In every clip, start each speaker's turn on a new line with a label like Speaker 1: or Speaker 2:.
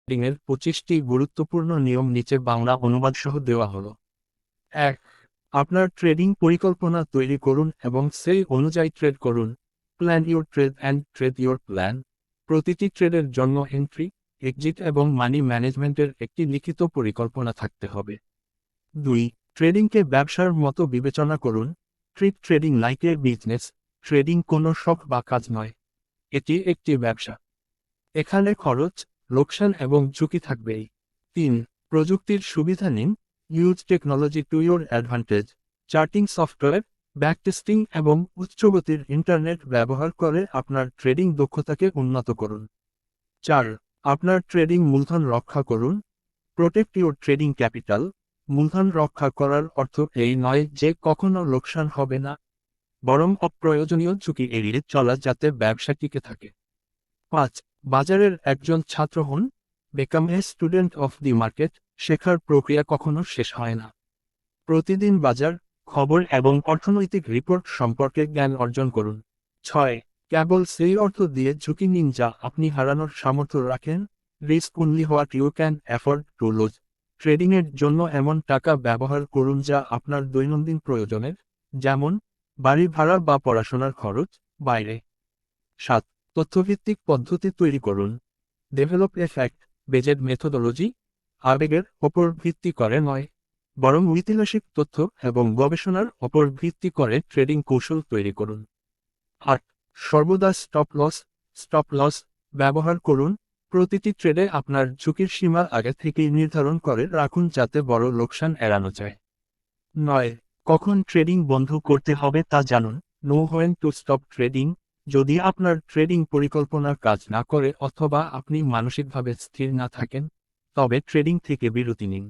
Speaker 1: ট্রেডিংয়ের 25টি গুরুত্বপূর্ণ নিয়ম নিচে বাংলা অনুবাদ সহ দেওয়া হলো। ১. আপনার ট্রেডিং পরিকল্পনা তৈরি করুন এবং সেই অনুযায়ী ট্রেড করুন। Plan your trade and trade your plan. প্রতিটি ট্রেডের জন্য এন্ট্রি, এক্সিট এবং মানি ম্যানেজমেন্টের একটি লিখিত পরিকল্পনা থাকতে হবে। ২. ট্রেডিংকে ব্যবসার মতো বিবেচনা করুন। Treat trading like a business. Trading কোনো শখ বা কাজ নয়, এটি একটি ব্যবসা। এখানে খরচ, লোকসান এবং ঝুঁকি থাকবেই। ৩. প্রযুক্তির সুবিধা নিন। Use technology to your advantage. Charting software, backtesting এবং উচ্চগতির ইন্টারনেট ব্যবহার করে আপনার ট্রেডিং দক্ষতাকে উন্নত করুন। ৪. আপনার ট্রেডিং মূলধন রক্ষা করুন। Protect your trading capital. মূলধন রক্ষা করার অর্থ এই নয় যে কখনো লোকসান হবে না, বরং অপ্রয়োজনীয় ঝুঁকি এড়িয়ে চলা যাতে ব্যবসা টিকে থাকে। ৫. বাজারের একজন ছাত্র হন। বেকাম a student of the market. শেখার প্রক্রিয়া কখনো শেষ হয় না। প্রতিদিন বাজার, খবর এবং অর্থনৈতিক রিপোর্ট সম্পর্কে জ্ঞান অর্জন করুন। ৬. কেবল সেই অর্থ দিয়ে ঝুঁকি নিন যা আপনি হারানোর সামর্থ্য রাখেন। Risk only what you can afford to lose. ট্রেডিংয়ের জন্য এমন টাকা ব্যবহার করুন যা আপনার দৈনন্দিন প্রয়োজনের, যেমন বাড়ি ভাড়া বা পড়াশোনার খরচ, বাইরে। ৭. তথ্যভিত্তিক পদ্ধতি তৈরি করুন। Develop a fact based methodology. আবেগের ওপর ভিত্তি করে নয়, বরং ঐতিহাসিক তথ্য এবং গবেষণার ওপর ভিত্তি করে ট্রেডিং কৌশল তৈরি করুন। ৮. সর্বদা স্টপ লস ব্যবহার করুন। প্রতিটি ট্রেডে আপনার ঝুঁকির সীমা আগে থেকেই নির্ধারণ করে রাখুন যাতে বড় লোকসান এড়ানো যায়। ৯. কখন ট্রেডিং বন্ধ করতে হবে তা জানুন। No when to stop trading. যদি আপনার ট্রেডিং পরিকল্পনা কাজ না করে অথবা আপনি মানসিকভাবে স্থির না থাকেন, তবে ট্রেডিং থেকে বিরতি নিন।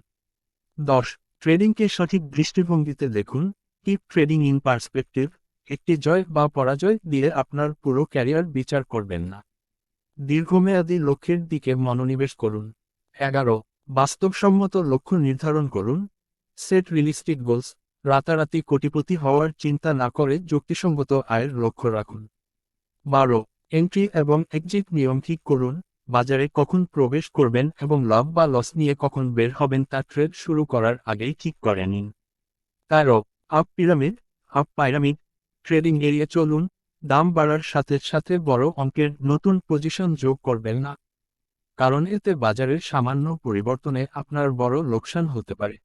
Speaker 1: ১০. ট্রেডিংকে সঠিক দৃষ্টিভঙ্গিতে দেখুন। Keep trading in perspective. একটি জয় বা পরাজয় দিয়ে আপনার পুরো ক্যারিয়ার বিচার করবেন না। দীর্ঘমেয়াদী লক্ষ্যের দিকে মনোনিবেশ করুন। ১১. বাস্তবসম্মত লক্ষ্য নির্ধারণ করুন। Set realistic goals. রাতারাতি কোটিপতি হওয়ার চিন্তা না করে যুক্তিসঙ্গত আয়ের লক্ষ্য রাখুন। ১২. এন্ট্রি এবং এক্সিট নিয়ম ঠিক করুন। বাজারে কখন প্রবেশ করবেন এবং লাভ বা লস নিয়ে কখন বের হবেন তা ট্রেড শুরু করার আগেই ঠিক করে নিন। ১৩. Up pyramid. ট্রেডিং এড়িয়ে চলুন। দাম বাড়ার সাথে সাথে বড় অঙ্কের নতুন পজিশন যোগ করবেন না, কারণ এতে বাজারের সামান্য পরিবর্তনে আপনার বড় লোকসান হতে পারে।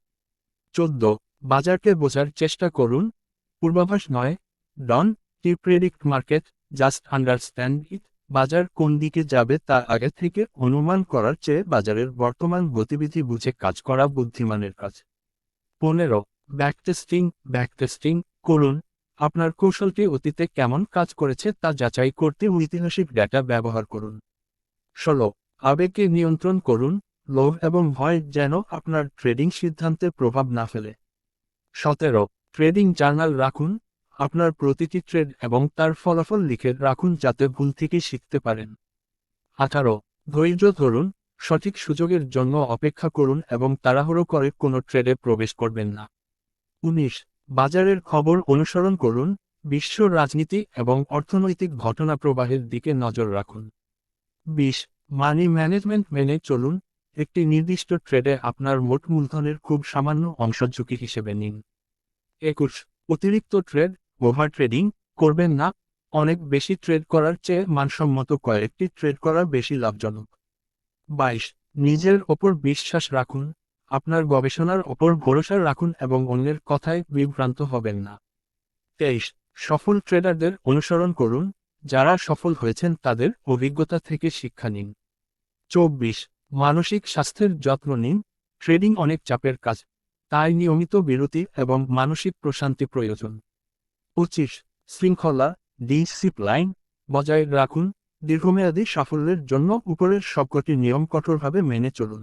Speaker 1: ১৪. বাজারকে বোঝার চেষ্টা করুন, পূর্বাভাস নয়। Don't predict market, just understand it. বাজার কোন দিকে যাবে তা আগে থেকে অনুমান করার চেয়ে বাজারের বর্তমান গতিবিধি বুঝে কাজ করা বুদ্ধিমানের কাজ। ১৫. ব্যাকটেস্টিং করুন। আপনার কৌশলটি অতীতে কেমন কাজ করেছে তা যাচাই করতে ঐতিহাসিক ডেটা ব্যবহার করুন। ১৬. আবেগকে নিয়ন্ত্রণ করুন। লোভ এবং ভয় যেন আপনার ট্রেডিং সিদ্ধান্তে প্রভাব না ফেলে। ১৭. ট্রেডিং জার্নাল রাখুন। আপনার প্রতিটি ট্রেড এবং তার ফলাফল লিখে রাখুন যাতে ভুল থেকে শিখতে পারেন। ১৮. ধৈর্য ধরুন। সঠিক সুযোগের জন্য অপেক্ষা করুন এবং তাড়াহুড়ো করে কোনো ট্রেডে প্রবেশ করবেন না। ১৯. বাজারের খবর অনুসরণ করুন। বিশ্ব রাজনীতি এবং অর্থনৈতিক ঘটনা প্রবাহের দিকে নজর রাখুন। ২০. মানি ম্যানেজমেন্ট মেনে চলুন। একটি নির্দিষ্ট ট্রেডে আপনার মোট মূলধনের খুব সামান্য অংশ ঝুঁকি হিসেবে নিন। ২১. অতিরিক্ত ট্রেড, ওভার ট্রেডিং করবেন না। অনেক বেশি ট্রেড করার চেয়ে মানসম্মত কয়েকটি ট্রেড করা বেশি লাভজনক। ২২. নিজের ওপর বিশ্বাস রাখুন। আপনার গবেষণার ওপর ভরসা রাখুন এবং অন্যের কথায় বিভ্রান্ত হবেন না। ২৩. সফল ট্রেডারদের অনুসরণ করুন। যারা সফল হয়েছেন তাদের অভিজ্ঞতা থেকে শিক্ষা নিন। ২৪. মানসিক স্বাস্থ্যের যত্ন নিন। ট্রেডিং অনেক চাপের কাজ, তাই নিয়মিত বিরতি এবং মানসিক প্রশান্তি প্রয়োজন। ২৫. শৃঙ্খলা, ডিসিপ্লাইন বজায় রাখুন। দীর্ঘমেয়াদী সাফল্যের জন্য উপরের সবকটি নিয়ম কঠোরভাবে মেনে চলুন।